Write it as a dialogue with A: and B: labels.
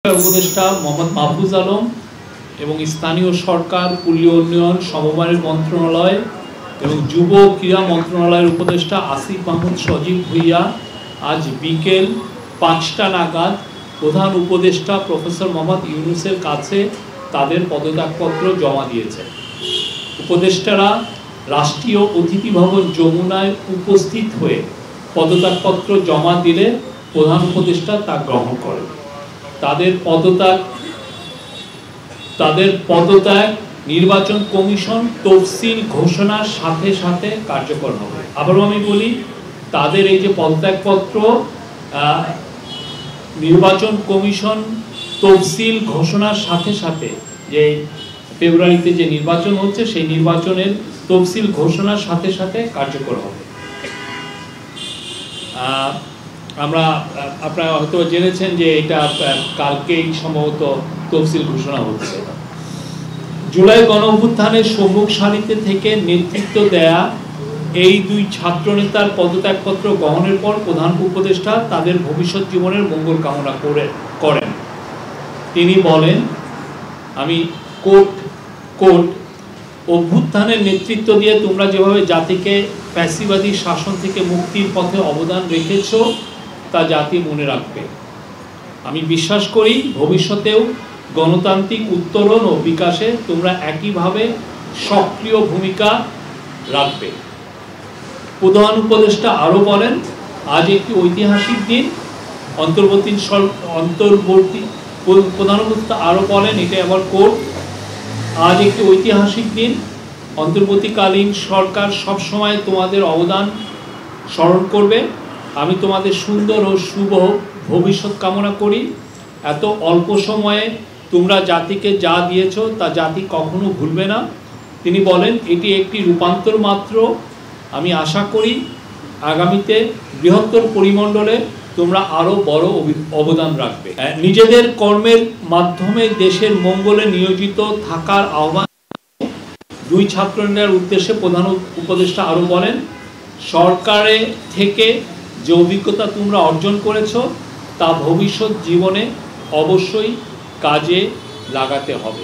A: উপদেষ্টা মোহাম্মদ মাহফুজ আলম এবং স্থানীয় সরকার, পল্লী উন্নয়ন, সমবায় মন্ত্রণালয় এবং যুব ক্রীড়া মন্ত্রণালয়ের উপদেষ্টা আসিফ মাহমুদ সজীব ভুইয়া আজ বিকেল 5টা নাগাদ প্রধান উপদেষ্টা প্রফেসর মোহাম্মদ ইউনূসের কাছে তাদের পদত্যাগপত্র জমা দিয়েছে। উপদেষ্টারা রাষ্ট্রীয় অতিথি ভবন যমুনায় উপস্থিত হয়ে পদত্যাগপত্র জমা দিলে প্রধান উপদেষ্টা তা গ্রহণ করেন। তাদের পদত্যাগ নির্বাচন কমিশন তফসিল ঘোষণার সাথে সাথে কার্যকর হবে। আবারও আমি বলি, তাদের এই যে পদত্যাগপত্র নির্বাচন কমিশন তফসিল ঘোষণার সাথে সাথে, যে ফেব্রুয়ারিতে যে নির্বাচন হচ্ছে সেই নির্বাচনের তফসিল ঘোষণার সাথে সাথে কার্যকর হবে। আপনারা হয়তো জেনেছেন যে এটা কালকেই সম্ভবত তফসিল ঘোষণা হচ্ছে। জুলাই গণ অভ্যুত্থানের সম্মুখ সারিতে থেকে নেতৃত্ব দেয়া এই দুই ছাত্রনেতার পদত্যাগপত্র গ্রহণের পর প্রধান উপদেষ্টা তাদের ভবিষ্যৎ জীবনের মঙ্গল কামনা করেন। তিনি বলেন, আমি কোট অভ্যুত্থানের নেতৃত্ব দিয়ে তোমরা যেভাবে জাতিকে ফ্যাসিবাদী শাসন থেকে মুক্তির পথে অবদান রেখেছ তা জাতি মনে রাখবে। আমি বিশ্বাস করি ভবিষ্যতেও গণতান্ত্রিক উত্তরণ ও বিকাশে তোমরা একইভাবে সক্রিয় ভূমিকা রাখবে। প্রধান উপদেষ্টা আরও বলেন, আজ একটি ঐতিহাসিক দিন। প্রধান উপদেষ্টা আরও বলেন, এটা আবার কোর্ট, আজ একটি ঐতিহাসিক দিন। অন্তর্বর্তীকালীন সরকার সবসময় তোমাদের অবদান স্মরণ করবে। আমি তোমাদের সুন্দর ও শুভ ভবিষ্যৎ কামনা করি। এত অল্প সময়ে তোমরা জাতিকে যা দিয়েছ তা জাতি কখনো ভুলবে না। তিনি বলেন, এটি একটি রূপান্তর মাত্র। আমি আশা করি আগামীতে বৃহত্তর পরিমণ্ডলে তোমরা আরও বড় অবদান রাখবে। নিজেদের কর্মের মাধ্যমে দেশের মঙ্গলে নিয়োজিত থাকার আহ্বান দুই ছাত্রনেতার উদ্দেশ্যে প্রধান উপদেষ্টা আরও বলেন, সরকারে থেকে যে অভিজ্ঞতা তোমরা অর্জন করেছ তা ভবিষ্যৎ জীবনে অবশ্যই কাজে লাগাতে হবে।